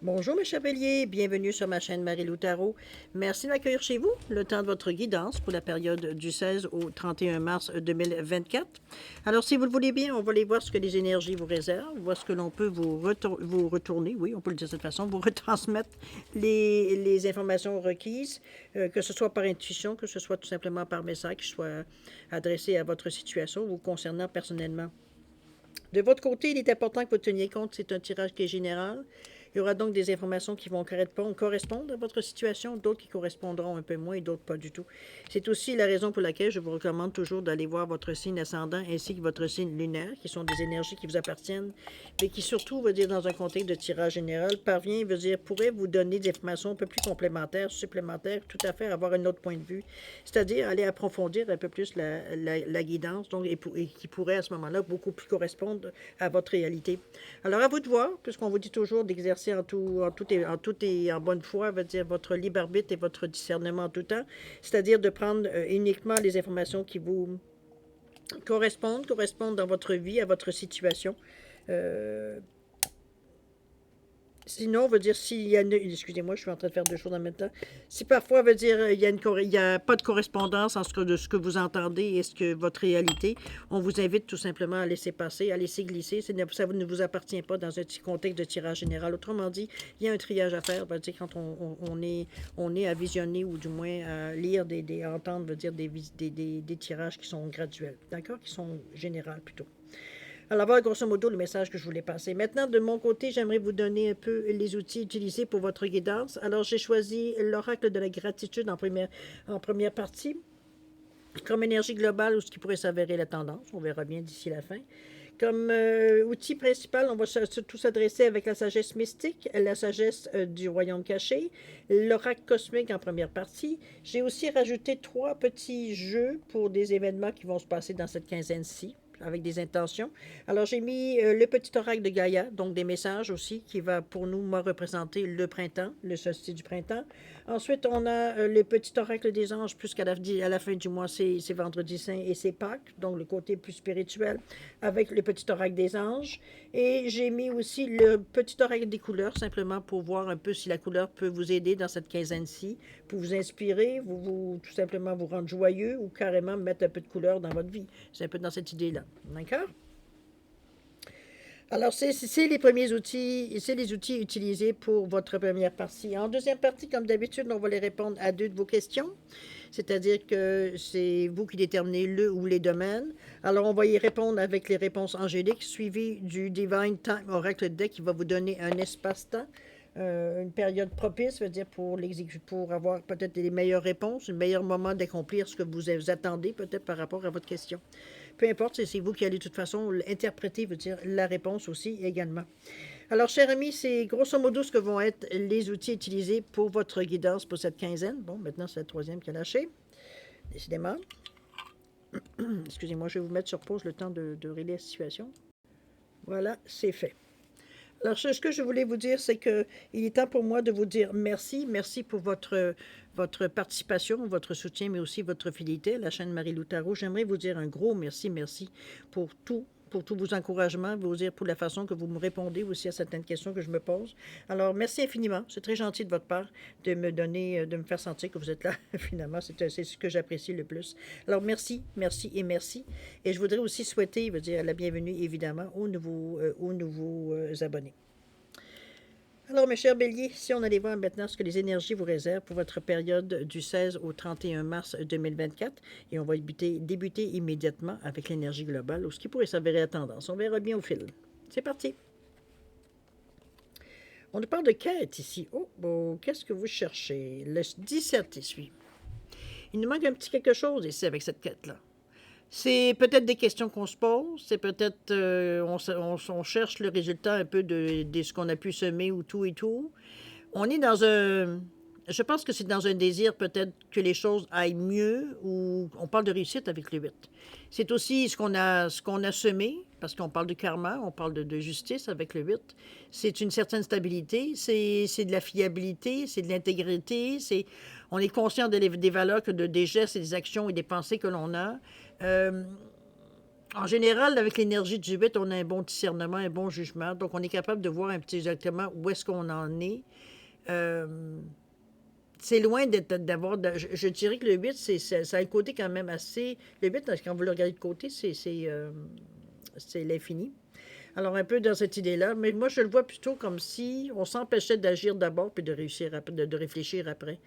Bonjour mes chevaliers, bienvenue sur ma chaîne Marie-Lou Tarot. Merci de m'accueillir chez vous, le temps de votre guidance pour la période du 16 au 31 mars 2024. Alors si vous le voulez bien, on va aller voir ce que les énergies vous réservent, voir ce que l'on peut vous retourner, oui, on peut le dire de cette façon, vous retransmettre les informations requises, que ce soit par intuition, que ce soit tout simplement par message, qui soit adressé à votre situation ou concernant personnellement. De votre côté, il est important que vous teniez compte, c'est un tirage qui est général. Il y aura donc des informations qui vont correspondre à votre situation, d'autres qui correspondront un peu moins et d'autres pas du tout. C'est aussi la raison pour laquelle je vous recommande toujours d'aller voir votre signe ascendant ainsi que votre signe lunaire, qui sont des énergies qui vous appartiennent, mais qui surtout, veut dire dans un contexte de tirage général, pourrait vous donner des informations un peu plus complémentaires, supplémentaires, tout à fait avoir un autre point de vue, c'est-à-dire aller approfondir un peu plus la guidance, donc, et qui pourrait à ce moment-là beaucoup plus correspondre à votre réalité. Alors à vous de voir, puisqu'on vous dit toujours d'exercer en bonne foi, veut dire votre libre arbitre et votre discernement en tout temps, c'est-à-dire de prendre uniquement les informations qui vous correspondent dans votre vie, à votre situation. Euh, Sinon, veut dire s'il y a une... Excusez-moi, je suis en train de faire deux choses en même temps. Si parfois, veut dire il y a pas de correspondance de ce que vous entendez et ce que votre réalité, on vous invite tout simplement à laisser passer, à laisser glisser. Ça ne vous appartient pas dans un petit contexte de tirage général. Autrement dit, il y a un triage à faire. Veut dire quand on est à visionner ou du moins à lire, à entendre, veut dire des tirages qui sont graduels, d'accord, qui sont généraux plutôt. Alors, voilà grosso modo le message que je voulais passer. Maintenant, de mon côté, j'aimerais vous donner un peu les outils utilisés pour votre guidance. Alors, j'ai choisi l'oracle de la gratitude en première partie, comme énergie globale ou ce qui pourrait s'avérer la tendance. On verra bien d'ici la fin. Comme outil principal, on va surtout s'adresser avec la sagesse mystique, la sagesse du royaume caché, l'oracle cosmique en première partie. J'ai aussi rajouté 3 petits jeux pour des événements qui vont se passer dans cette quinzaine-ci, avec des intentions. Alors, j'ai mis le petit oracle de Gaïa, donc des messages aussi, qui va pour nous, moi, représenter le printemps, le solstice du printemps. Ensuite, on a le petit oracle des anges, puisqu'à la fin du mois, c'est Vendredi Saint et c'est Pâques, donc le côté plus spirituel, avec le petit oracle des anges. Et j'ai mis aussi le petit oracle des couleurs, simplement pour voir un peu si la couleur peut vous aider dans cette quinzaine-ci, pour vous inspirer, tout simplement vous rendre joyeux ou carrément mettre un peu de couleur dans votre vie. C'est un peu dans cette idée-là. D'accord? Alors, c'est les premiers outils, c'est les outils utilisés pour votre première partie. En deuxième partie, comme d'habitude, on va les répondre à 2 de vos questions, c'est-à-dire que c'est vous qui déterminez le ou les domaines. Alors, on va y répondre avec les réponses angéliques, suivies du Divine Time Oracle Deck qui va vous donner un espace-temps, une période propice, veut dire pour avoir peut-être les meilleures réponses, un meilleur moment d'accomplir ce que vous attendez peut-être par rapport à votre question. Peu importe, c'est vous qui allez de toute façon interpréter, veut dire la réponse aussi également. Alors, chers amis, c'est grosso modo ce que vont être les outils utilisés pour votre guidance pour cette quinzaine. Bon, maintenant, c'est la troisième qui a lâché, décidément. Excusez-moi, je vais vous mettre sur pause le temps de régler la situation. Voilà, c'est fait. Alors, ce que je voulais vous dire, c'est qu'il est temps pour moi de vous dire merci. Merci pour votre participation, votre soutien, mais aussi votre fidélité à la chaîne Marie-Lou Tarot. J'aimerais vous dire un gros merci pour tous vos encouragements, vous dire pour la façon que vous me répondez aussi à certaines questions que je me pose. Alors, merci infiniment. C'est très gentil de votre part de me faire sentir que vous êtes là. Finalement, c'est ce que j'apprécie le plus. Alors, merci, merci et merci. Et je voudrais aussi souhaiter, dire la bienvenue, évidemment, aux nouveaux abonnés. Alors, mes chers béliers, si on allait voir maintenant ce que les énergies vous réservent pour votre période du 16 au 31 mars 2024, et on va débuter immédiatement avec l'énergie globale, ou ce qui pourrait s'avérer la tendance. On verra bien au fil. C'est parti. On nous parle de quête ici. Oh, bon, qu'est-ce que vous cherchez? Le 17 ici. Il nous manque un petit quelque chose ici avec cette quête-là. C'est peut-être des questions qu'on se pose, c'est peut-être on cherche le résultat un peu de ce qu'on a pu semer ou tout et tout. On est dans un... Je pense que c'est dans un désir peut-être que les choses aillent mieux ou on parle de réussite avec le 8. C'est aussi ce qu'on a semé, parce qu'on parle de karma, on parle de justice avec le 8. C'est une certaine stabilité, c'est de la fiabilité, c'est de l'intégrité, on est conscient des valeurs, des gestes et des actions et des pensées que l'on a. Euh, En général, avec l'énergie du 8, on a un bon discernement, un bon jugement. Donc, on est capable de voir un petit exactement où est-ce qu'on en est. Euh, c'est loin d'avoir... je dirais que le 8, ça a un côté quand même assez... Le 8, quand vous le regardez de côté, c'est l'infini. Alors, un peu dans cette idée-là, mais moi, je le vois plutôt comme si on s'empêchait d'agir d'abord puis de réussir, de réfléchir après.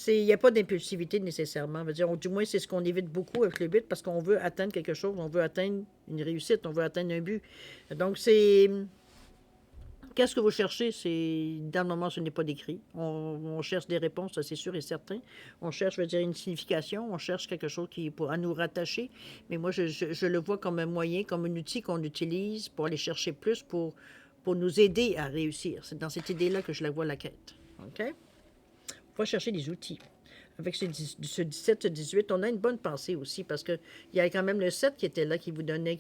Il n'y a pas d'impulsivité nécessairement. On va dire, du moins, c'est ce qu'on évite beaucoup avec le but parce qu'on veut atteindre quelque chose, on veut atteindre une réussite, on veut atteindre un but. Donc, c'est. Qu'est-ce que vous cherchez? C'est dans le moment, ce n'est pas décrit. On cherche des réponses, ça c'est sûr et certain. On cherche, je veux dire, une signification. On cherche quelque chose qui pourra nous rattacher. Mais moi, je le vois comme un moyen, comme un outil qu'on utilise pour aller chercher plus, pour nous aider à réussir. C'est dans cette idée-là que je la vois, la quête. OK? On va chercher des outils. Avec ce 17, ce 18, on a une bonne pensée aussi, parce qu'il y a quand même le 7 qui était là, qui vous donnait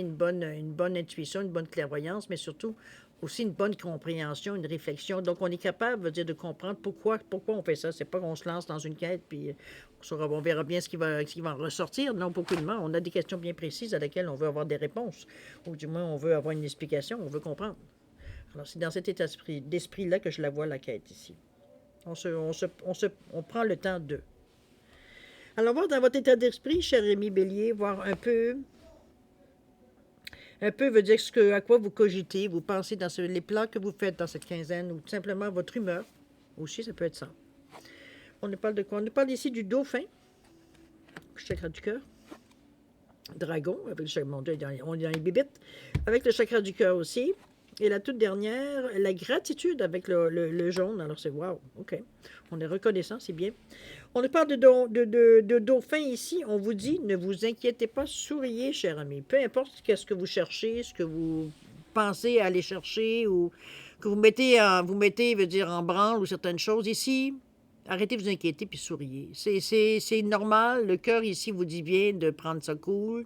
une bonne intuition, une bonne clairvoyance, mais surtout aussi une bonne compréhension, une réflexion. Donc, on est capable, veut dire, de comprendre pourquoi on fait ça. C'est pas qu'on se lance dans une quête, puis on verra bien ce qui va en ressortir. Non, aucunement. On a des questions bien précises à laquelle on veut avoir des réponses, ou du moins, on veut avoir une explication, on veut comprendre. Alors, c'est dans cet état d'esprit-là que je la vois, la quête, ici. On prend le temps de. Alors, voir dans votre état d'esprit, cher Rémi Bélier, voir un peu veut dire à quoi vous cogitez, vous pensez dans les plans que vous faites dans cette quinzaine, ou tout simplement votre humeur. Aussi, ça peut être ça. On nous parle de quoi? On nous parle ici du dauphin, chakra du cœur. Dragon, avec le chakra, on est dans les bibittes, avec le chakra du cœur aussi. Et la toute dernière, la gratitude avec le jaune. Alors c'est wow, OK. On est reconnaissant, c'est bien. On nous parle de dauphin ici. On vous dit, ne vous inquiétez pas, souriez, cher ami. Peu importe ce que vous cherchez, ce que vous pensez aller chercher ou que vous mettez, veut dire, en branle ou certaines choses. Ici, arrêtez de vous inquiéter puis souriez. C'est normal. Le cœur ici vous dit bien de prendre ça cool.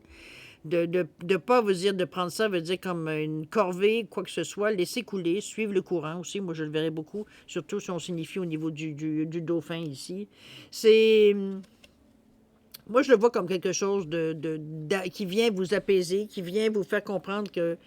De pas vous dire de prendre ça, veut dire comme une corvée, quoi que ce soit, laisser couler, suivre le courant aussi. Moi, je le verrais beaucoup, surtout si on signifie au niveau du dauphin ici. C'est. Moi, je le vois comme quelque chose qui vient vous apaiser, qui vient vous faire comprendre que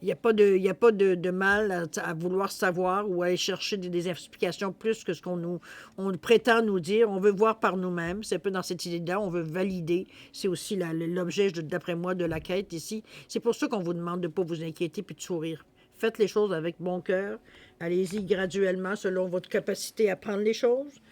il n'y a pas de mal à vouloir savoir ou à aller chercher des explications plus que ce on prétend nous dire. On veut voir par nous-mêmes. C'est un peu dans cette idée-là. On veut valider. C'est aussi l'objet, d'après moi, de la quête ici. C'est pour ça qu'on vous demande de ne pas vous inquiéter puis de sourire. Faites les choses avec bon cœur. Allez-y graduellement selon votre capacité à prendre les choses.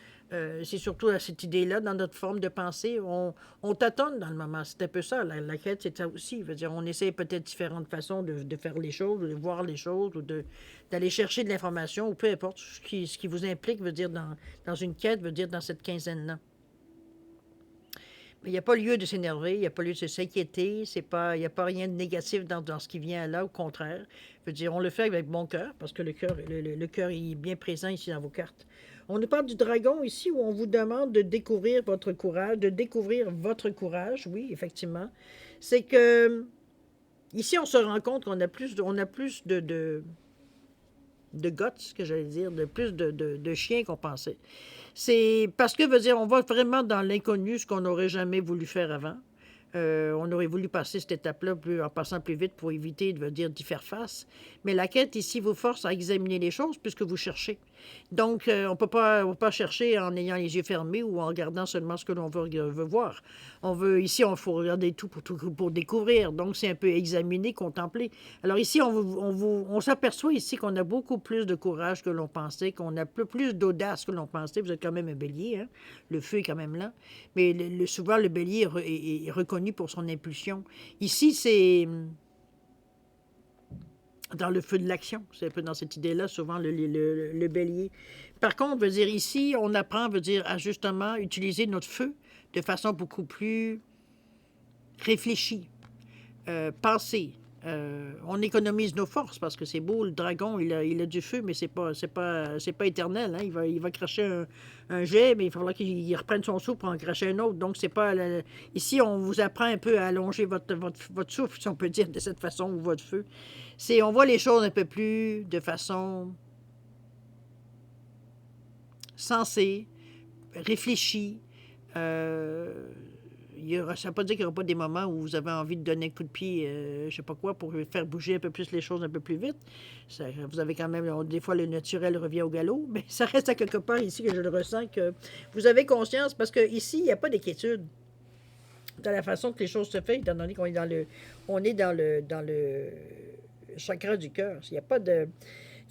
C'est surtout à cette idée-là, dans notre forme de pensée, on tâtonne dans le moment. C'est un peu ça, la quête, c'est ça aussi. Je veux dire, on essaie peut-être différentes façons de faire les choses, de voir les choses, ou d'aller chercher de l'information, ou peu importe ce qui vous implique, veut dire, dans une quête, veut dire, dans cette quinzaine-là. Mais il n'y a pas lieu de s'énerver, il n'y a pas lieu de s'inquiéter, il n'y a pas rien de négatif dans ce qui vient là, au contraire. Je veux dire, on le fait avec bon cœur, parce que le cœur est bien présent ici dans vos cartes. On nous parle du dragon ici, où on vous demande de découvrir votre courage, oui, effectivement. C'est que, ici, on se rend compte qu'on a plus de guts, que j'allais dire, plus de chiens qu'on pensait. C'est parce que, veut dire, on va vraiment dans l'inconnu, ce qu'on n'aurait jamais voulu faire avant. On aurait voulu passer cette étape-là en passant plus vite pour éviter, de dire, d'y faire face. Mais la quête ici vous force à examiner les choses puisque vous cherchez. Donc, on peut pas chercher en ayant les yeux fermés ou en regardant seulement ce que l'on veut voir. Ici, faut regarder tout pour découvrir. Donc, c'est un peu examiner, contempler. Alors ici, on s'aperçoit ici qu'on a beaucoup plus de courage que l'on pensait, qu'on a plus d'audace que l'on pensait. Vous êtes quand même un bélier, hein? Le feu est quand même là. Mais souvent, le bélier est reconnu pour son impulsion. Ici, c'est dans le feu de l'action. C'est un peu dans cette idée-là, souvent, le bélier. Par contre, veut dire, ici, on apprend, veut dire, à justement utiliser notre feu de façon beaucoup plus réfléchie, pensée. On économise nos forces parce que c'est beau, le dragon, il a du feu, mais c'est pas éternel. Hein? Il va cracher un jet, mais il faudra qu'il reprenne son souffle pour en cracher un autre. Donc, c'est pas. Ici, on vous apprend un peu à allonger votre souffle, si on peut dire de cette façon, ou votre feu. On voit les choses un peu plus de façon sensée, réfléchie. ça ne veut pas dire qu'il n'y aura pas des moments où vous avez envie de donner un coup de pied, je ne sais pas quoi, pour faire bouger un peu plus les choses un peu plus vite. Vous avez quand même, des fois, le naturel revient au galop, mais ça reste à quelque part ici que je le ressens, que vous avez conscience, parce qu'ici, il n'y a pas d'inquiétude dans la façon que les choses se font, étant donné qu'on est dans le chakra du cœur. Il n'y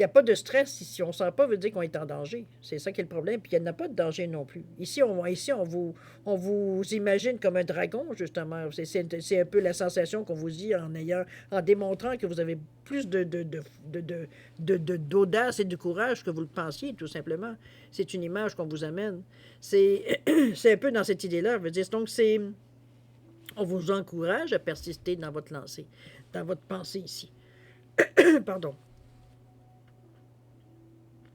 a pas de stress ici. On ne sent pas veut dire qu'on est en danger. C'est ça qui est le problème. Puis il n'y en a pas de danger non plus. Ici, on vous imagine comme un dragon, justement. C'est un peu la sensation qu'on vous dit en démontrant que vous avez plus d'audace et de courage que vous le pensiez, tout simplement. C'est une image qu'on vous amène. C'est un peu dans cette idée-là. Donc, on vous encourage à persister dans votre lancée, dans votre pensée ici. Pardon.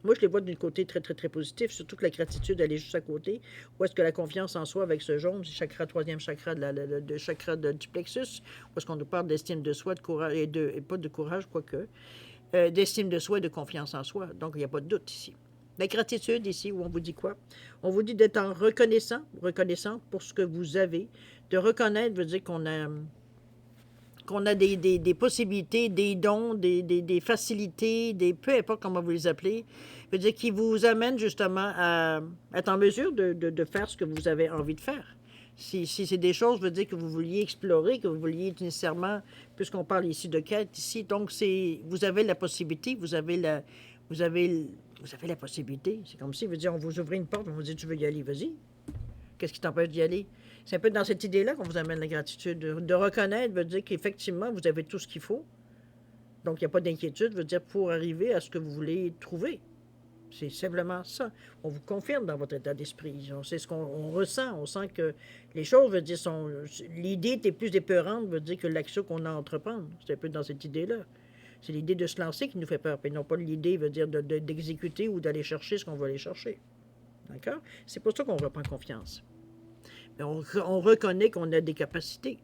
Moi, je les vois d'un côté très, très, très positif, surtout que la gratitude, elle est juste à côté. Ou est-ce que la confiance en soi avec ce jaune, c'est chakra, troisième chakra, chakra du plexus, où est-ce qu'on nous parle d'estime de soi, de courage, et pas de courage, quoique, d'estime de soi et de confiance en soi. Donc, il n'y a pas de doute ici. La gratitude ici, où on vous dit quoi? On vous dit d'être reconnaissant pour ce que vous avez. De reconnaître veut dire qu'on a des possibilités, des dons, des facilités, peu importe comment vous les appelez, veut dire qui vous amènent justement à être en mesure de faire ce que vous avez envie de faire. Si c'est des choses, veut dire que vous vouliez explorer, que vous vouliez nécessairement, puisqu'on parle ici de quête, ici, donc vous avez la possibilité, vous avez la possibilité. C'est comme si, veut dire, on vous ouvre une porte, on vous dit, tu veux y aller, vas-y. Qu'est-ce qui t'empêche d'y aller? C'est un peu dans cette idée-là qu'on vous amène la gratitude. De reconnaître veut dire qu'effectivement, vous avez tout ce qu'il faut. Donc, il n'y a pas d'inquiétude, veut dire pour arriver à ce que vous voulez trouver. C'est simplement ça. On vous confirme dans votre état d'esprit. C'est ce qu'on ressent. On sent que les choses, veut dire, l'idée était plus épeurante, veut dire que l'action qu'on a à entreprendre. C'est un peu dans cette idée-là. C'est l'idée de se lancer qui nous fait peur, et non pas l'idée, veut dire, d'exécuter ou d'aller chercher ce qu'on veut aller chercher. D'accord? C'est pour ça qu'on reprend confiance. Mais on reconnaît qu'on a des capacités,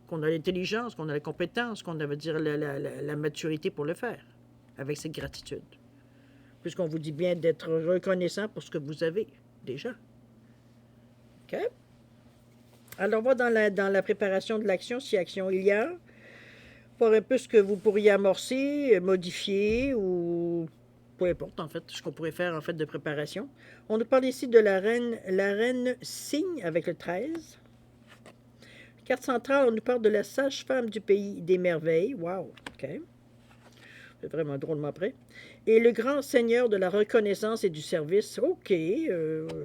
qu'on a l'intelligence, qu'on a la compétence, qu'on a, veut dire, la maturité pour le faire, avec cette gratitude. Puisqu'on vous dit bien d'être reconnaissant pour ce que vous avez, déjà. OK? Alors, on va dans la préparation de l'action, si action il y a, voir un peu ce que vous pourriez amorcer, modifier, ou peu importe, en fait, ce qu'on pourrait faire, en fait, de préparation. On nous parle ici de la reine cygne avec le 13. Carte centrale, on nous parle de la sage-femme du pays des merveilles. Wow, OK. C'est vraiment drôlement près. Et le grand seigneur de la reconnaissance et du service. OK,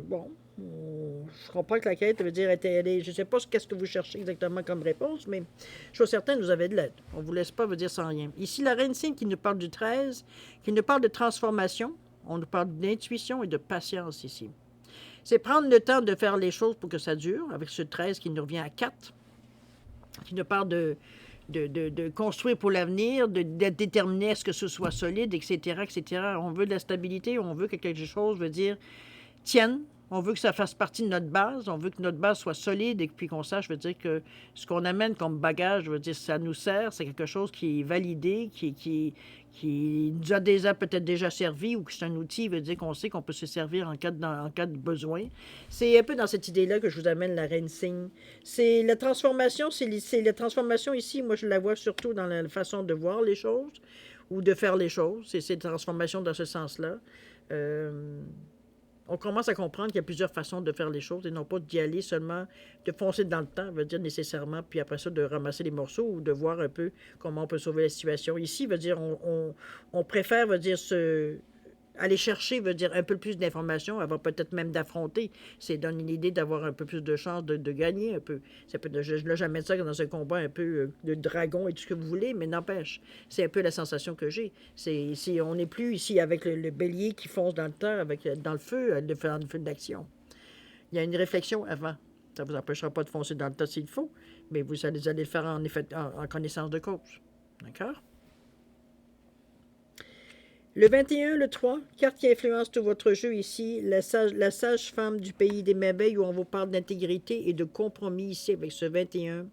bon. Je comprends que la quête veut dire, je ne sais pas qu'est-ce que vous cherchez exactement comme réponse, mais chose certaine, vous avez de l'aide. On ne vous laisse pas vous dire sans rien. Ici, la reine cygne qui nous parle du 13, qui nous parle de transformation. On nous parle d'intuition et de patience ici. C'est prendre le temps de faire les choses pour que ça dure, avec ce 13 qui nous revient à 4, qui nous parle de construire pour l'avenir, de déterminer à ce que ce soit solide, etc., etc. On veut de la stabilité, on veut que quelque chose, veut dire, tienne. On veut que ça fasse partie de notre base. On veut que notre base soit solide et puis qu'on sache, veut dire que ce qu'on amène comme bagage, veut dire ça nous sert, c'est quelque chose qui est validé, qui nous a peut-être déjà servi ou que c'est un outil, veut dire qu'on sait qu'on peut se servir en cas de besoin. C'est un peu dans cette idée-là que je vous amène la reine cygne. C'est la transformation, c'est la transformation ici, moi je la vois surtout dans la façon de voir les choses ou de faire les choses. C'est cette transformation dans ce sens-là. On commence à comprendre qu'il y a plusieurs façons de faire les choses et non pas d'y aller seulement, de foncer dans le temps, veut dire nécessairement, puis après ça, de ramasser les morceaux ou de voir un peu comment on peut sauver la situation. Ici, veut dire, on préfère, veut dire, aller chercher, veut dire, un peu plus d'informations avant peut-être même d'affronter. C'est donne une idée d'avoir un peu plus de chance de gagner un peu. Ça peut, je ne jamais ça dans un combat un peu de dragon et tout ce que vous voulez, mais n'empêche, c'est un peu la sensation que j'ai. Si on n'est plus ici avec le bélier qui fonce dans le temps, dans le feu, de faire un feu d'action. Il y a une réflexion avant. Ça ne vous empêchera pas de foncer dans le tas s'il faut, mais vous allez le faire en connaissance de cause. D'accord? Le 21, le 3, carte qui influence tout votre jeu ici, la sage-femme du pays des merveilles où on vous parle d'intégrité et de compromis ici avec ce 21.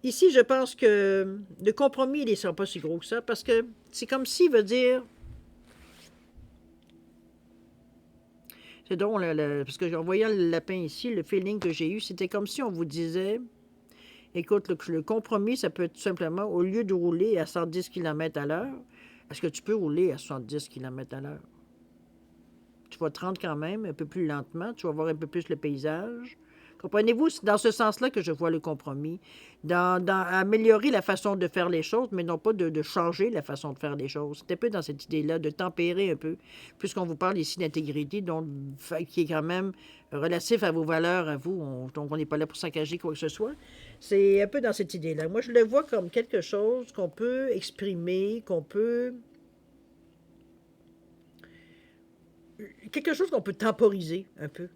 Ici, je pense que le compromis, il ne sera pas si gros que ça parce que c'est comme s'il veut dire... C'est drôle, parce que en voyant le lapin ici, le feeling que j'ai eu, c'était comme si on vous disait, écoute, le compromis, ça peut être tout simplement, au lieu de rouler à 110 km à l'heure, est-ce que tu peux rouler à 70 km à l'heure? Tu vas te rendre quand même un peu plus lentement, tu vas voir un peu plus le paysage. Comprenez-vous? C'est dans ce sens-là que je vois le compromis. Dans améliorer la façon de faire les choses, mais non pas de changer la façon de faire les choses. C'est un peu dans cette idée-là, de tempérer un peu, puisqu'on vous parle ici d'intégrité, donc qui est quand même relatif à vos valeurs, à vous. Donc, on n'est pas là pour saccager quoi que ce soit. C'est un peu dans cette idée-là. Moi, je le vois comme quelque chose qu'on peut exprimer, quelque chose qu'on peut temporiser un peu.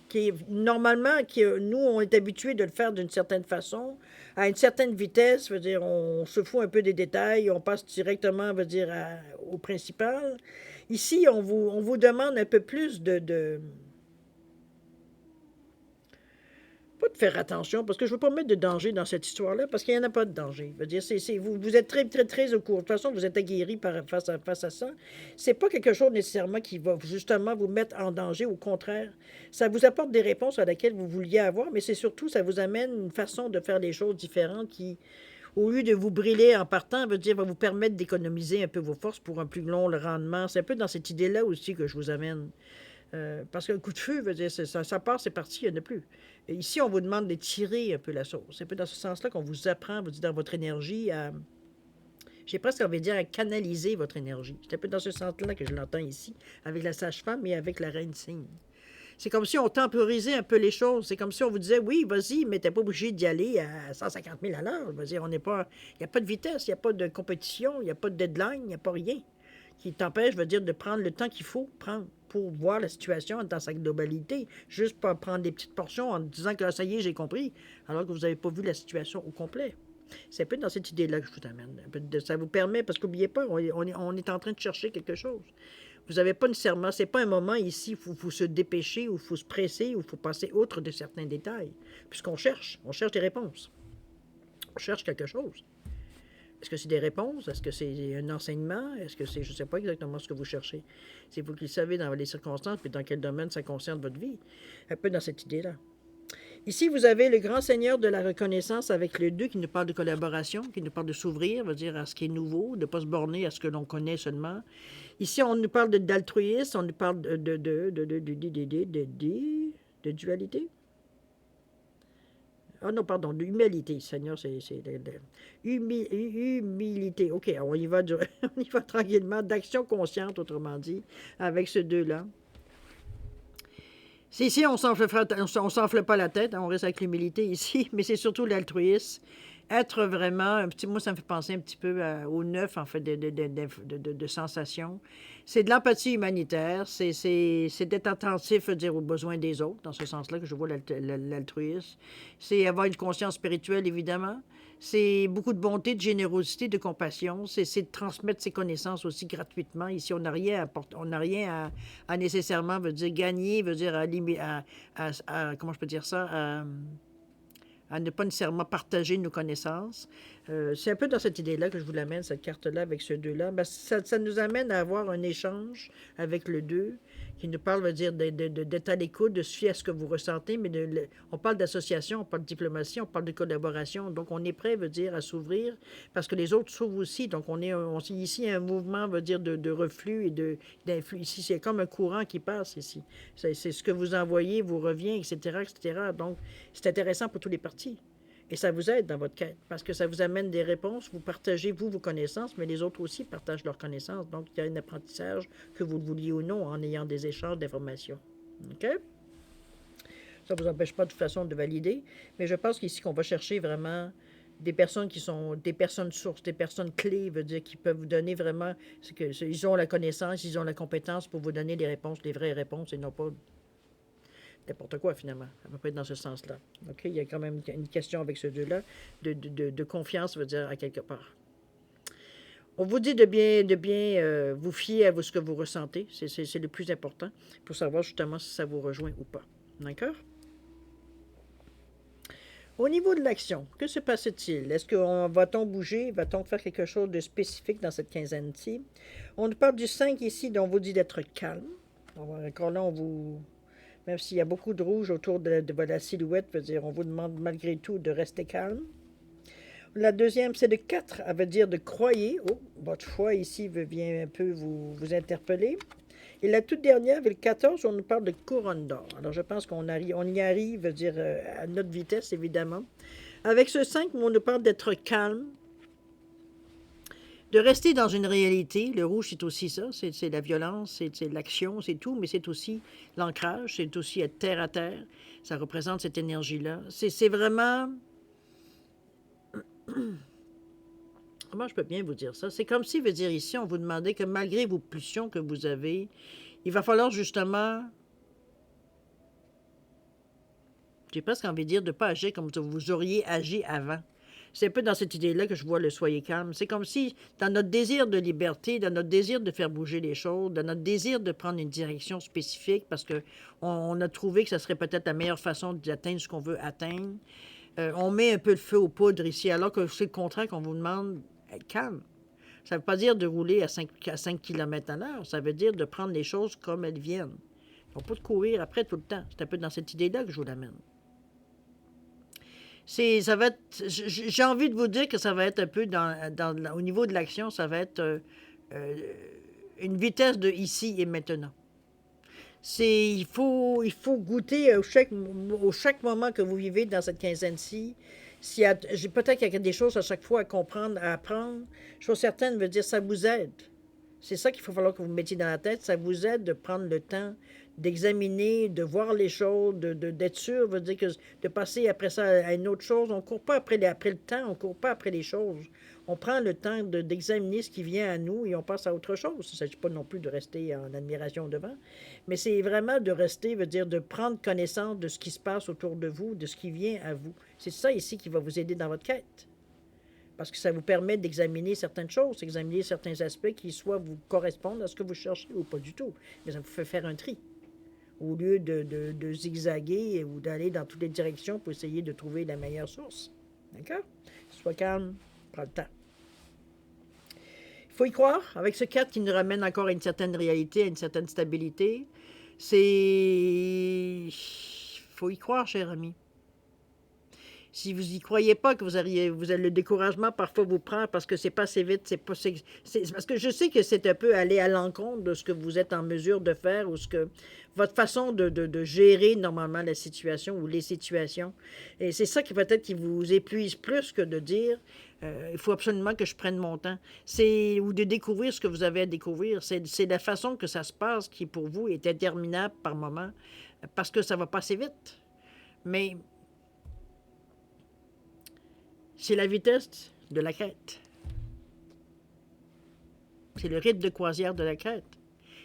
Qui est normalement, nous, on est habitués de le faire d'une certaine façon, à une certaine vitesse, veut dire, on se fout un peu des détails, on passe directement, veut dire, au principal. Ici, on vous demande un peu plus pas de faire attention, parce que je ne veux pas mettre de danger dans cette histoire-là, parce qu'il n'y en a pas de danger. Je veux dire, vous êtes très, très, très au courant. De toute façon, vous êtes aguerri face à ça. C'est pas quelque chose nécessairement qui va justement vous mettre en danger. Au contraire, ça vous apporte des réponses à laquelle vous vouliez avoir, mais c'est surtout, ça vous amène une façon de faire les choses différentes qui, au lieu de vous brûler en partant, veut dire, va vous permettre d'économiser un peu vos forces pour un plus long rendement. C'est un peu dans cette idée-là aussi que je vous amène. Parce qu'un coup de feu, veut dire, ça part, c'est parti, il n'y en a plus. Et ici, on vous demande d'étirer un peu la sauce. C'est un peu dans ce sens-là qu'on vous apprend, vous dit, dans votre énergie, j'ai presque envie de dire, à canaliser votre énergie. C'est un peu dans ce sens-là que je l'entends ici, avec la sage-femme et avec la reine cygne. C'est comme si on temporisait un peu les choses. C'est comme si on vous disait, oui, vas-y, mais t'es pas obligé d'y aller à 150 000 à l'heure. On n'est pas, il n'y a pas de vitesse, il n'y a pas de compétition, il n'y a pas de deadline, il n'y a pas rien qui t'empêche, veut dire, de prendre le temps qu'il faut prendre pour voir la situation dans sa globalité. Juste pas prendre des petites portions en disant que ça y est, j'ai compris, alors que vous n'avez pas vu la situation au complet. C'est un peu dans cette idée-là que je vous amène. Ça vous permet, parce qu'oubliez pas, on est en train de chercher quelque chose. Vous n'avez pas nécessairement, c'est pas un moment ici où il faut se dépêcher, où il faut se presser, où il faut passer outre de certains détails. Puisqu'on cherche des réponses. On cherche quelque chose. Est-ce que c'est des réponses? Est-ce que c'est un enseignement? Est-ce que c'est... Je ne sais pas exactement ce que vous cherchez. C'est vous qui le savez dans les circonstances, puis dans quel domaine ça concerne votre vie. Un peu dans cette idée-là. Ici, vous avez le grand seigneur de la reconnaissance avec le 2 qui nous parle de collaboration, qui nous parle de s'ouvrir, veut dire à ce qui est nouveau, de ne pas se borner à ce que l'on connaît seulement. Ici, on nous parle d'altruisme, on nous parle de dualité. Ah non, pardon, d'humilité, Seigneur, c'est humilité. OK, on y va, on y va tranquillement, d'action consciente, autrement dit, avec ce 2-là. C'est ici, on ne s'enfle pas la tête, hein, on reste avec l'humilité ici, mais c'est surtout l'altruisme. Être vraiment, moi, ça me fait penser un petit peu au neuf, en fait, de sensations. C'est de l'empathie humanitaire, c'est d'être attentif, dire, aux besoins des autres, dans ce sens-là que je vois l'altruisme. C'est avoir une conscience spirituelle, évidemment. C'est beaucoup de bonté, de générosité, de compassion. C'est de transmettre ses connaissances aussi gratuitement. Ici, on n'a rien à nécessairement, veut dire, gagner, veut dire, comment je peux dire ça, à ne pas nécessairement partager nos connaissances. C'est un peu dans cette idée-là que je vous l'amène, cette carte-là, avec ce 2-là. Ben, ça nous amène à avoir un échange avec le 2, qui nous parle, veut dire, d'être à l'écoute, de se fier à ce que vous ressentez, mais on parle d'association, on parle de diplomatie, on parle de collaboration. Donc, on est prêt, veut dire, à s'ouvrir, parce que les autres s'ouvrent aussi. Donc, ici, un mouvement, veut dire, de reflux et d'influx. Ici, c'est comme un courant qui passe ici. C'est ce que vous envoyez, vous revient, etc., etc. Donc, c'est intéressant pour tous les partis. Et ça vous aide dans votre quête, parce que ça vous amène des réponses, vous partagez, vous, vos connaissances, mais les autres aussi partagent leurs connaissances. Donc, il y a un apprentissage, que vous le vouliez ou non, en ayant des échanges d'informations. OK? Ça ne vous empêche pas de toute façon de valider, mais je pense qu'ici, qu'on va chercher vraiment des personnes qui sont des personnes sources, des personnes clés, veut dire, qui peuvent vous donner vraiment, ils ont la connaissance, ils ont la compétence pour vous donner les réponses, les vraies réponses, et non pas n'importe quoi, finalement, à peu près dans ce sens-là. OK? Il y a quand même une question avec ce 2-là, de confiance, veut dire, à quelque part. On vous dit de bien vous fier à ce que vous ressentez. C'est le plus important pour savoir justement si ça vous rejoint ou pas. D'accord? Au niveau de l'action, que se passe-t-il? Est-ce qu'on va-t-on bouger? Va-t-on faire quelque chose de spécifique dans cette quinzaine-ci? On nous parle du 5 ici, dont on vous dit d'être calme. Encore là, même s'il y a beaucoup de rouge autour de la silhouette, veut dire, on vous demande malgré tout de rester calme. La deuxième, c'est le 4, elle veut dire de croyer. Oh, votre foi ici vient un peu vous interpeller. Et la toute dernière, avec le 14, on nous parle de couronne d'or. Alors, je pense on y arrive, veut dire, à notre vitesse, évidemment. Avec ce 5, on nous parle d'être calme, de rester dans une réalité. Le rouge, c'est aussi ça, c'est la violence, c'est l'action, c'est tout, mais c'est aussi l'ancrage, c'est aussi être terre à terre. Ça représente cette énergie-là. C'est vraiment... Comment je peux bien vous dire ça? C'est comme si, veut dire ici, on vous demandait que malgré vos pulsions que vous avez, il va falloir justement, j'ai presque envie de dire, de ne pas agir comme vous auriez agi avant. C'est un peu dans cette idée-là que je vois le soyez calme. C'est comme si, dans notre désir de liberté, dans notre désir de faire bouger les choses, dans notre désir de prendre une direction spécifique, parce qu'on a trouvé que ça serait peut-être la meilleure façon d'atteindre ce qu'on veut atteindre, on met un peu le feu aux poudres ici, alors que c'est le contraire qu'on vous demande d'être calme. Ça ne veut pas dire de rouler à 5 km/h, ça veut dire de prendre les choses comme elles viennent. Il ne faut pas de courir après tout le temps. C'est un peu dans cette idée-là que je vous l'amène. Ça va être, j'ai envie de vous dire que ça va être un peu au niveau de l'action, ça va être une vitesse de ici et maintenant. Il faut goûter au chaque moment que vous vivez dans cette quinzaine-ci. Peut-être qu'il y a des choses à chaque fois à comprendre, à apprendre. Chose certaine veut dire ça vous aide. C'est ça qu'il faut falloir que vous mettiez dans la tête. Ça vous aide de prendre le temps d'examiner, de voir les choses, d'être sûr, veut dire que de passer après ça à une autre chose. On ne court pas après le temps, on ne court pas après les choses. On prend le temps d'examiner ce qui vient à nous et on passe à autre chose. Il ne s'agit pas non plus de rester en admiration devant, mais c'est vraiment de rester, veut dire de prendre connaissance de ce qui se passe autour de vous, de ce qui vient à vous. C'est ça ici qui va vous aider dans votre quête. Parce que ça vous permet d'examiner certaines choses, d'examiner certains aspects qui soit vous correspondent à ce que vous cherchez ou pas du tout. Mais ça vous fait faire un tri. Au lieu de zigzaguer ou d'aller dans toutes les directions pour essayer de trouver la meilleure source. D'accord? Sois calme, prends le temps. Il faut y croire. Avec ce 4 qui nous ramène encore à une certaine réalité, à une certaine stabilité, il faut y croire, cher ami. Si vous n'y croyez pas, que vous avez le découragement parfois vous prend parce que c'est pas assez vite, c'est parce que je sais que c'est un peu aller à l'encontre de ce que vous êtes en mesure de faire ou votre façon de gérer normalement la situation ou les situations. Et c'est ça qui peut-être qui vous épuise plus que de dire il faut absolument que je prenne mon temps. Ou de découvrir ce que vous avez à découvrir. C'est la façon que ça se passe qui pour vous est interminable par moment parce que ça va passer vite. Mais c'est la vitesse de la quête. C'est le rythme de croisière de la quête.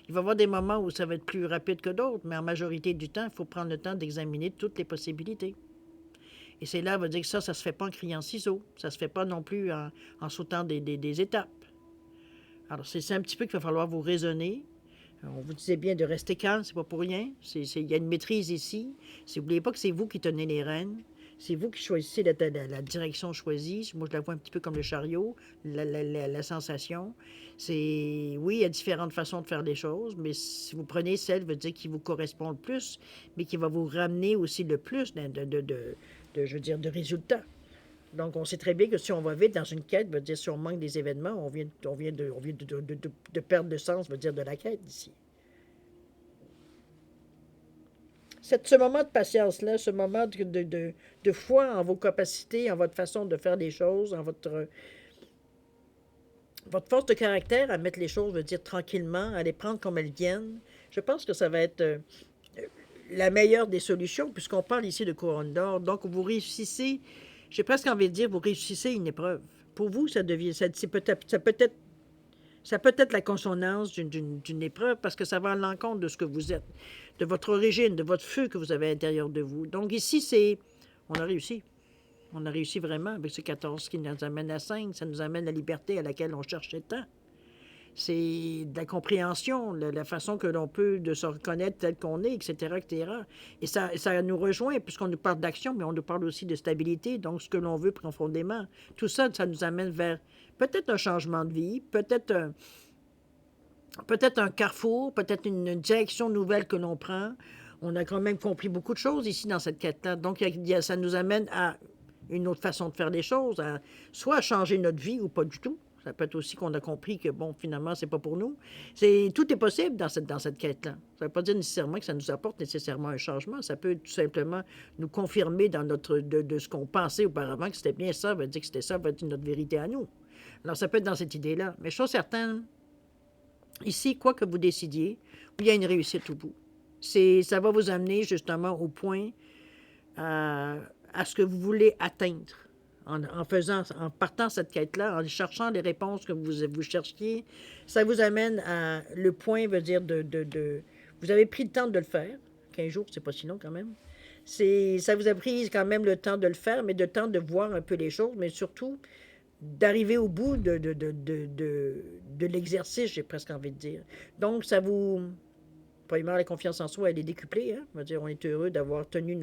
Il va y avoir des moments où ça va être plus rapide que d'autres, mais en majorité du temps, il faut prendre le temps d'examiner toutes les possibilités. Et c'est là, on va dire que ça ne se fait pas en criant ciseaux. Ça ne se fait pas non plus en sautant des étapes. Alors, c'est un petit peu qu'il va falloir vous raisonner. On vous disait bien de rester calme, c'est pas pour rien. Il y a une maîtrise ici. N'oubliez pas que c'est vous qui tenez les rênes. C'est vous qui choisissez la direction choisie. Moi, je la vois un petit peu comme le chariot, la sensation. Oui, il y a différentes façons de faire les choses, mais si vous prenez celle, veut dire qui vous correspond le plus, mais qui va vous ramener aussi le plus je veux dire, de résultats. Donc, on sait très bien que si on va vite dans une quête, veut dire si on manque des événements, on vient de perdre le sens, veut dire de la quête ici. Ce moment de patience-là, ce moment de foi en vos capacités, en votre façon de faire les choses, en votre force de caractère à mettre les choses, veut dire tranquillement, à les prendre comme elles viennent, je pense que ça va être la meilleure des solutions, puisqu'on parle ici de couronne d'or. Donc, vous réussissez, j'ai presque envie de dire, vous réussissez une épreuve. Pour vous, ça peut être la consonance d'une épreuve parce que ça va à l'encontre de ce que vous êtes, de votre origine, de votre feu que vous avez à l'intérieur de vous. Donc ici, on a réussi. On a réussi vraiment avec ce 14 qui nous amène à 5. Ça nous amène la liberté à laquelle on cherchait tant. C'est de la compréhension, la façon que l'on peut de se reconnaître tel qu'on est, etc., etc. Et ça nous rejoint, puisqu'on nous parle d'action, mais on nous parle aussi de stabilité, donc ce que l'on veut profondément. Tout ça, ça nous amène vers peut-être un changement de vie, peut-être peut-être un carrefour, peut-être une direction nouvelle que l'on prend. On a quand même compris beaucoup de choses ici dans cette quête-là. Donc, ça nous amène à une autre façon de faire les choses, soit à changer notre vie ou pas du tout. Ça peut être aussi qu'on a compris que, bon, finalement, c'est pas pour nous. Tout est possible dans cette quête-là. Ça ne veut pas dire nécessairement que ça nous apporte nécessairement un changement. Ça peut tout simplement nous confirmer dans de ce qu'on pensait auparavant que c'était bien ça, ça veut dire que c'était ça, ça va être notre vérité à nous. Alors, ça peut être dans cette idée-là. Mais chose certaine, ici, quoi que vous décidiez, il y a une réussite au bout. Ça va vous amener justement au point à ce que vous voulez atteindre. En partant cette quête-là, en cherchant les réponses que vous cherchiez, ça vous amène à le point, veut dire, vous avez pris le temps de le faire. 15 jours, c'est pas si long quand même. Ça vous a pris quand même le temps de le faire, mais le temps de voir un peu les choses, mais surtout d'arriver au bout de l'exercice, j'ai presque envie de dire. Donc, ça vous... Premièrement, la confiance en soi, elle est décuplée. Hein? On va dire, on est heureux d'avoir tenu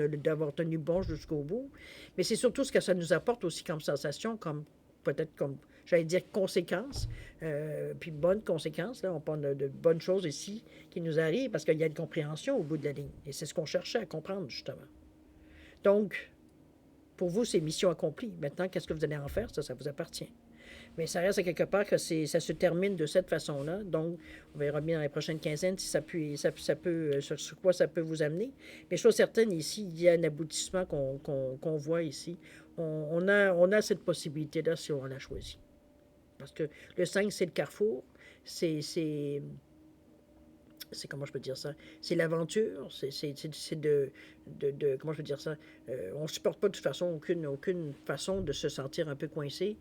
bon jusqu'au bout. Mais c'est surtout ce que ça nous apporte aussi comme sensation, comme peut-être comme, j'allais dire, conséquence, puis bonnes conséquences. Là, on parle de bonnes choses ici qui nous arrivent parce qu'il y a une compréhension au bout de la ligne. Et c'est ce qu'on cherchait à comprendre, justement. Donc, pour vous, c'est mission accomplie. Maintenant, qu'est-ce que vous allez en faire? Ça vous appartient. Mais ça reste à quelque part que ça se termine de cette façon-là. Donc, on verra bien dans les prochaines quinzaines si sur quoi ça peut vous amener. Mais chose certaine, ici, il y a un aboutissement qu'on voit ici. On a cette possibilité-là si on l'a choisi. Parce que le 5, c'est le carrefour. C'est comment je peux dire ça? C'est l'aventure, comment je peux dire ça? On ne supporte pas de toute façon aucune façon de se sentir un peu coincé.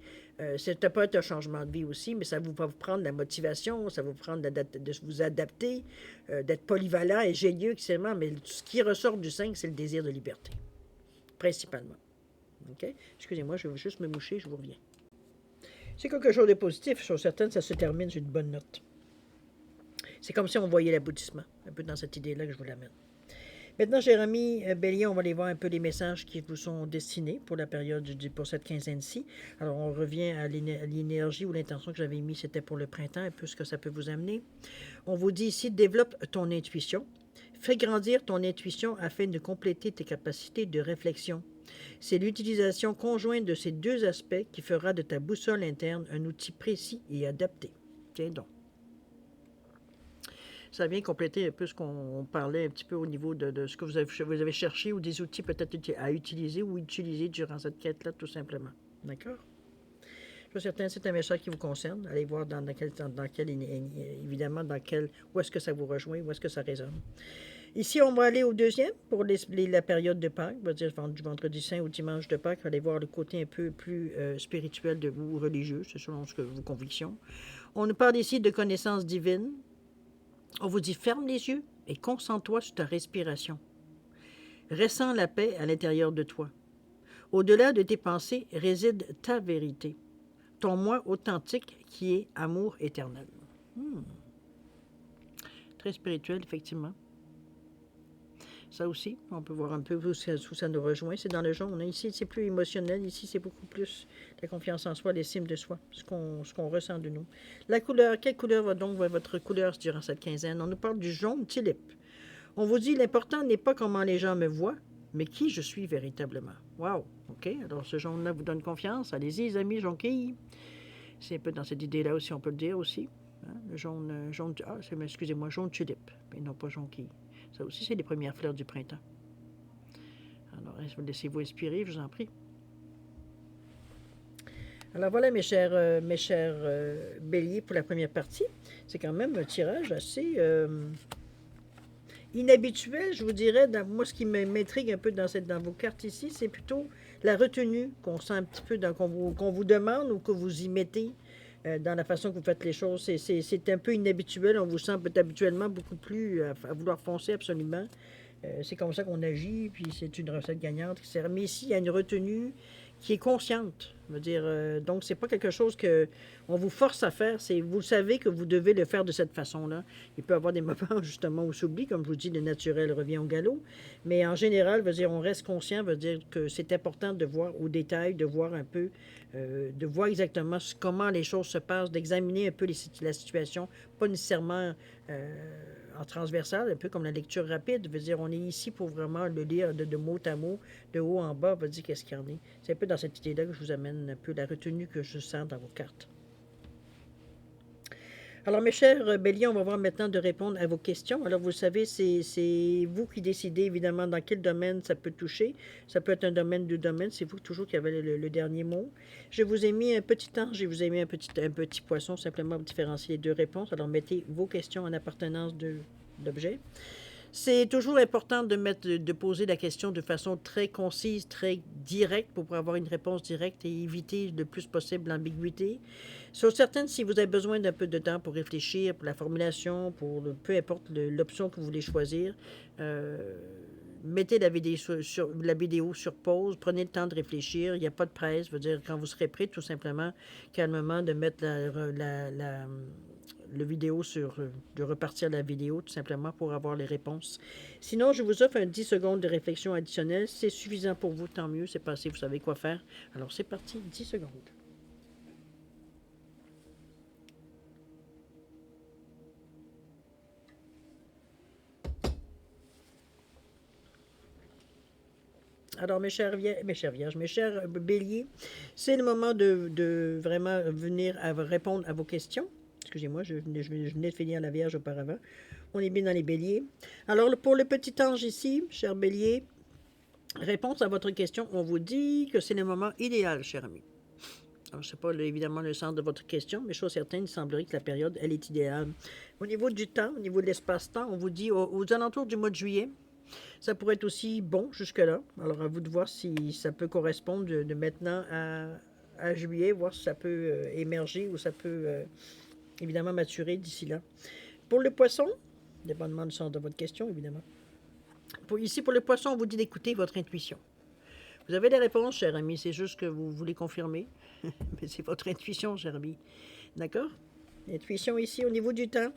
Ça peut être un changement de vie aussi, mais ça va vous prendre la motivation, ça va vous prendre de vous adapter, d'être polyvalent et génieux, etc. Mais ce qui ressort du 5, c'est le désir de liberté, principalement. OK? Excusez-moi, je vais juste me moucher, je vous reviens. C'est quelque chose de positif, je suis certaine, ça se termine sur une bonne note. C'est comme si on voyait l'aboutissement, un peu dans cette idée-là que je vous l'amène. Maintenant, Jérémie Bélier, on va aller voir un peu les messages qui vous sont destinés pour la période, pour cette quinzaine-ci. Alors, on revient à l'énergie ou l'intention que j'avais mis, c'était pour le printemps, un peu ce que ça peut vous amener. On vous dit ici, développe ton intuition. Fais grandir ton intuition afin de compléter tes capacités de réflexion. C'est l'utilisation conjointe de ces deux aspects qui fera de ta boussole interne un outil précis et adapté. Tiens donc. Ça vient compléter un peu ce qu'on parlait un petit peu au niveau de ce que vous avez cherché ou des outils peut-être à utiliser ou utiliser durant cette quête-là, tout simplement. D'accord? Je suis certain que c'est un message qui vous concerne. Allez voir évidemment, où est-ce que ça vous rejoint, où est-ce que ça résonne. Ici, on va aller au deuxième pour la période de Pâques, on va dire du vendredi saint au dimanche de Pâques. Allez voir le côté un peu plus spirituel de vous, religieux, c'est selon vos convictions. On nous parle ici de connaissances divines. On vous dit ferme les yeux et concentre-toi sur ta respiration. Ressens la paix à l'intérieur de toi. Au-delà de tes pensées réside ta vérité, ton moi authentique qui est amour éternel. Très spirituel, effectivement. Ça aussi, on peut voir un peu où ça nous rejoint. C'est dans le jaune. Ici, c'est plus émotionnel. Ici, c'est beaucoup plus la confiance en soi, l'estime de soi, ce qu'on ressent de nous. La couleur, quelle couleur va donc votre couleur durant cette quinzaine? On nous parle du jaune tulipe. On vous dit, l'important n'est pas comment les gens me voient, mais qui je suis véritablement. Wow! OK, alors ce jaune-là vous donne confiance. Allez-y, les amis, jonquilles. C'est un peu dans cette idée-là aussi, on peut le dire aussi. Hein? Le jaune excusez-moi, jaune tulipe, mais non pas jonquille. Ça aussi, c'est les premières fleurs du printemps. Alors, laissez-vous inspirer, je vous en prie. Alors voilà, mes chers béliers, pour la première partie. C'est quand même un tirage assez inhabituel, je vous dirais. Moi, ce qui m'intrigue un peu dans vos cartes ici, c'est plutôt la retenue qu'on sent un petit peu, qu'on vous demande ou que vous y mettez dans la façon que vous faites les choses. C'est un peu inhabituel. On vous sent peut-être habituellement beaucoup plus à vouloir foncer absolument. C'est comme ça qu'on agit, puis c'est une recette gagnante, etc. Mais ici, il y a une retenue qui est consciente. Je veux dire, donc, c'est pas quelque chose que on vous force à faire. C'est vous savez que vous devez le faire de cette façon-là. Il peut y avoir des moments, justement, où on s'oublie. Comme je vous dis, le naturel revient au galop. Mais en général, veut dire, on reste conscient, veut dire que c'est important de voir au détail, de voir un peu, de voir exactement comment les choses se passent, d'examiner un peu la situation, pas nécessairement en transversal, un peu comme la lecture rapide. Veut dire, on est ici pour vraiment le lire de mot à mot, de haut en bas, veut dire qu'est-ce qu'il y en est. C'est un peu dans cette idée-là que je vous amène un peu la retenue que je sens dans vos cartes. Alors, mes chers béliers, on va voir maintenant de répondre à vos questions. Alors, vous savez, c'est vous qui décidez évidemment dans quel domaine ça peut toucher. Ça peut être un domaine, deux domaines. C'est vous toujours qui avez le dernier mot. Je vous ai mis un petit ange, je vous ai mis un petit poisson, simplement pour différencier les deux réponses. Alors, mettez vos questions en appartenance d'objet. C'est toujours important de poser la question de façon très concise, très directe pour avoir une réponse directe et éviter le plus possible l'ambiguïté. Sur certaines, si vous avez besoin d'un peu de temps pour réfléchir, pour la formulation, peu importe l'option que vous voulez choisir, mettez la vidéo sur pause, prenez le temps de réfléchir, il n'y a pas de presse, je veux dire, quand vous serez prêt, tout simplement, calmement, de mettre le vidéo de repartir la vidéo, tout simplement, pour avoir les réponses. Sinon, je vous offre un 10 secondes de réflexion additionnelle. C'est suffisant pour vous, tant mieux, c'est passé, vous savez quoi faire. Alors, c'est parti, 10 secondes. Alors, mes chers vierges, mes chers béliers, c'est le moment de vraiment venir répondre à vos questions. Excusez-moi, je venais de finir la Vierge auparavant. On est bien dans les béliers. Alors, pour le petit ange ici, cher bélier, réponse à votre question, on vous dit que c'est le moment idéal, cher ami. Alors, je ne sais pas évidemment le sens de votre question, mais chose certaine, il semblerait que la période, elle est idéale. Au niveau du temps, au niveau de l'espace-temps, on vous dit aux alentours du mois de juillet, ça pourrait être aussi bon jusque-là. Alors, à vous de voir si ça peut correspondre de maintenant à juillet, voir si ça peut émerger ou ça peut évidemment maturer d'ici là. Pour le poisson, dépendamment du sens de votre question, évidemment. Ici, pour le poisson, on vous dit d'écouter votre intuition. Vous avez les réponses, cher ami, c'est juste que vous voulez confirmer. Mais c'est votre intuition, cher ami. D'accord? L'intuition ici, au niveau du temps.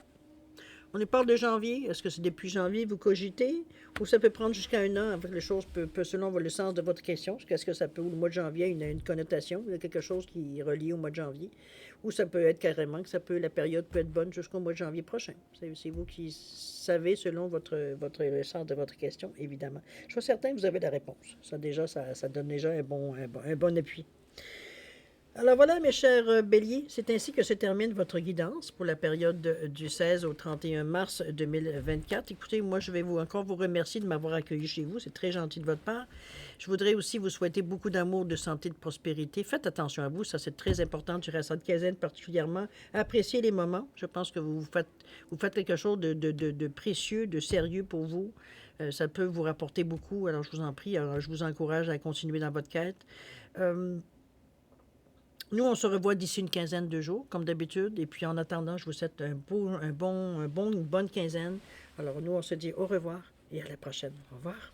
On parle de janvier. Est-ce que c'est depuis janvier vous cogitez? Ou ça peut prendre jusqu'à un an avant que les choses peut selon le sens de votre question. Est-ce que ça peut, ou le mois de janvier, une connotation, il y a quelque chose qui est relié au mois de janvier. Ou ça peut être carrément que la période peut être bonne jusqu'au mois de janvier prochain. C'est vous qui savez selon le sens de votre question, évidemment. Je suis certain que vous avez la réponse. Ça donne déjà un bon appui. Alors voilà, mes chers béliers, c'est ainsi que se termine votre guidance pour la période du 16 au 31 mars 2024. Écoutez, moi, je vais encore vous remercier de m'avoir accueilli chez vous. C'est très gentil de votre part. Je voudrais aussi vous souhaiter beaucoup d'amour, de santé, de prospérité. Faites attention à vous, ça c'est très important durant cette quinzaine particulièrement. Appréciez les moments. Je pense que vous faites quelque chose de précieux, de sérieux pour vous. Ça peut vous rapporter beaucoup. Alors, je vous en prie, je vous encourage à continuer dans votre quête. Nous, on se revoit d'ici une quinzaine de jours, comme d'habitude. Et puis, en attendant, je vous souhaite une bonne quinzaine. Alors, nous, on se dit au revoir et à la prochaine. Au revoir.